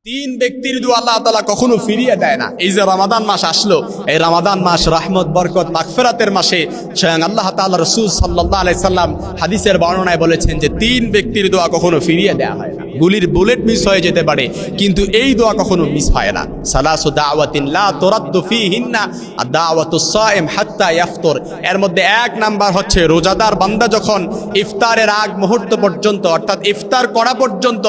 তিন ব্যক্তির দোয়া আল্লাহ তাআলা কখনো ফিরিয়ে দেয় না। এই যে রমাদান মাস আসলো, এই রমাদান মাস রহমত, বরকত, মাগফিরাতের মাসে স্বয়ং আল্লাহ তাআলা রাসূল সাল্লাল্লাহু আলাইহি সাল্লাম হাদিসের বর্ণনায় বলেছেন যে তিন ব্যক্তির দোয়া কখনো ফিরিয়ে দেয়া হয় না। গুলির বুলেট মিস হয়ে যেতে পারে, কিন্তু এই দোয়া কখনো মিস হয় না। সালাসু দাওয়াতিন লা তুরাদ্দু ফিহিন্না আদ-দাওয়াতুস সাইম হাত্তা ইয়াফতুর। এর মধ্যে এক নাম্বার হচ্ছে রোজাদার বান্দা যখন ইফতারের আগ মুহূর্ত পর্যন্ত, অর্থাৎ ইফতার করা পর্যন্ত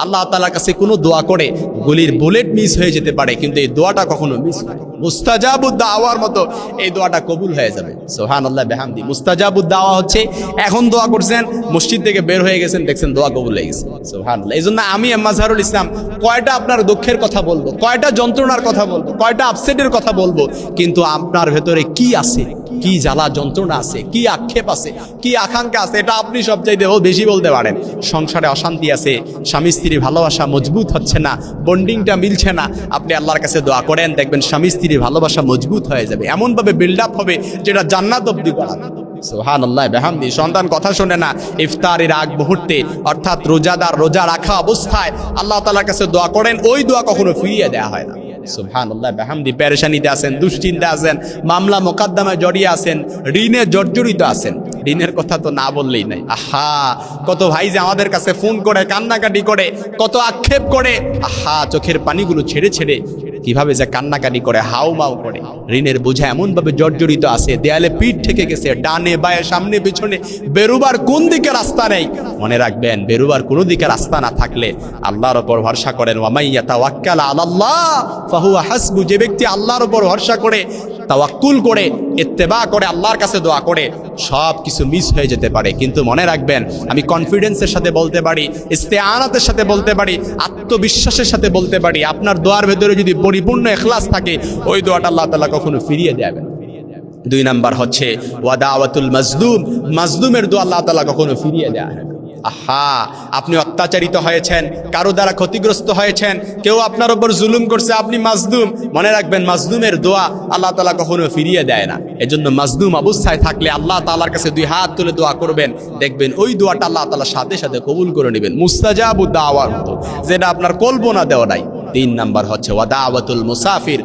আল্লাহ তাআলার কাছে কোনো দোয়া করে, গুলির বুলেট মিস হয়ে যেতে পারে, কিন্তু এই দোয়াটা কখনো মিস হয় না। মুস্তাজাবুদ দাওয়ার মতো এই দোয়াটা কবুল হয়ে যাবে। সুবহানাল্লাহ বিহামদি। মুস্তাজাবুদ দাওয়া হচ্ছে এখন দোয়া করছেন, মসজিদ থেকে বের হয়ে গেছেন, দেখছেন দোয়া কবুল হয়ে গেছে। সুবহানাল্লাহ। এই জন্য আমি মাজহারুল ইসলাম কয়টা আপনার দুঃখের কথা বলবো, কয়টা যন্ত্রণার কথা বলবো, কয়টা আপসেটের কথা বলবো, কিন্তু আপনার ভেতরে কি আছে, কি জ্বালা যন্ত্রণা আছে, কি আক্ষেপ আছে, কি আকাঙ্ক্ষা আছে, এটা আপনি সবচাইতে বেশি বলতে পারেন। সংসারে অশান্তি আছে, স্বামী স্ত্রীর ভালোবাসা মজবুত হচ্ছে না, বন্ডিংটা মিলছে না, আপনি আল্লাহর কাছে দোয়া করেন, দেখবেন স্বামী স্ত্রীর ভালোবাসা মজবুত হয়ে যাবে, এমনভাবে বিল্ড আপ হবে যেটা জান্নাত অবধি করাবে। সুবহানাল্লাহ বিহামদি। সন্তান কথা শোনে না, ইফতারের আগ মুহূর্তে অর্থাৎ রোজাদার রোজা রাখা অবস্থায় আল্লাহ তাআলার কাছে দোয়া করেন, ওই দোয়া কখনো ফিরিয়ে দেওয়া হয় না। সুবহানাল্লাহ বিহামদি। পেরেশানিতে আছেন, দুশ্চিন্তা আছেন, মামলা মোকদ্দমায় জড়িয়ে আছেন, ঋণে জর্জরিত আছেন, ঋণের কথা তো না বললেই নাই। আহা, কত ভাই যে আমাদের কাছে ফোন করে কান্নাকাটি করে, কত আক্ষেপ করে, আহা, চোখের পানিগুলো ছেড়ে ছেড়ে কিভাবে যে কান্নাকাটি করে, হাউমাউ করে, ঋণের বোঝা এমন ভাবে জর্জরিত আছে, দেয়ালে পিঠ থেকে গেছে, ডানে বায়ে সামনে পিছনে বেরুবার কোন দিকে রাস্তা নেই। মনে রাখবেন, বেরুবার কোনো দিকে রাস্তা না থাকলে আল্লাহর উপর ভরসা করেন, ওয়া মান ইয়াতাওয়াক্কাল আলাল্লাহ ফাহুয়া হাসবু। যে ব্যক্তি আল্লাহর উপর ভরসা করে, তাওয়াক্কুল করে, ইত্তেবা করে, আল্লাহর কাছে দোয়া করে, সব কিছু মিস হয়ে যেতে পারে, কিন্তু মনে রাখবেন, আমি কনফিডেন্সের সাথে বলতে পারি, ইস্তেআনাতের সাথে বলতে পারি, আত্মবিশ্বাসের সাথে বলতে পারি, আপনার দোয়ার ভেতরে যদি পরিপূর্ণ ইখলাস থাকে, ওই দোয়াটা আল্লাহ তাআলা কখনো ফিরিয়ে দেবেন। দুই নাম্বার হচ্ছে ওয়া দাওয়াতুল মাজলুম। মাজলুমের দোয়া আল্লাহ তাআলা কখনো ফিরিয়ে দেয়া হয় না। আহা, আপনি অত্যাচারিত হয়েছেন, কারো দ্বারা ক্ষতিগ্রস্ত হয়েছেন, কেউ আপনার উপর জুলুম করছে, আপনি মাজলুম, মনে রাখবেন মাজলুমের দোয়া আল্লাহ তাআলা কখনো ফিরিয়ে দেয় না। এজন্য মাজলুম অবস্থায় থাকলে আল্লাহ তাআলার কাছে দুই হাত তুলে দোয়া করবেন, দেখবেন ওই দোয়াটা আল্লাহ তাআলা সাথে সাথে কবুল করে নেবেন, মুস্তাজাবুদ দাওয়ার মতো, যেটা আপনার কল্পনা দেওয়া নাই। তিন নাম্বার হচ্ছে ওয়া দাওয়াতুল মুসাফির।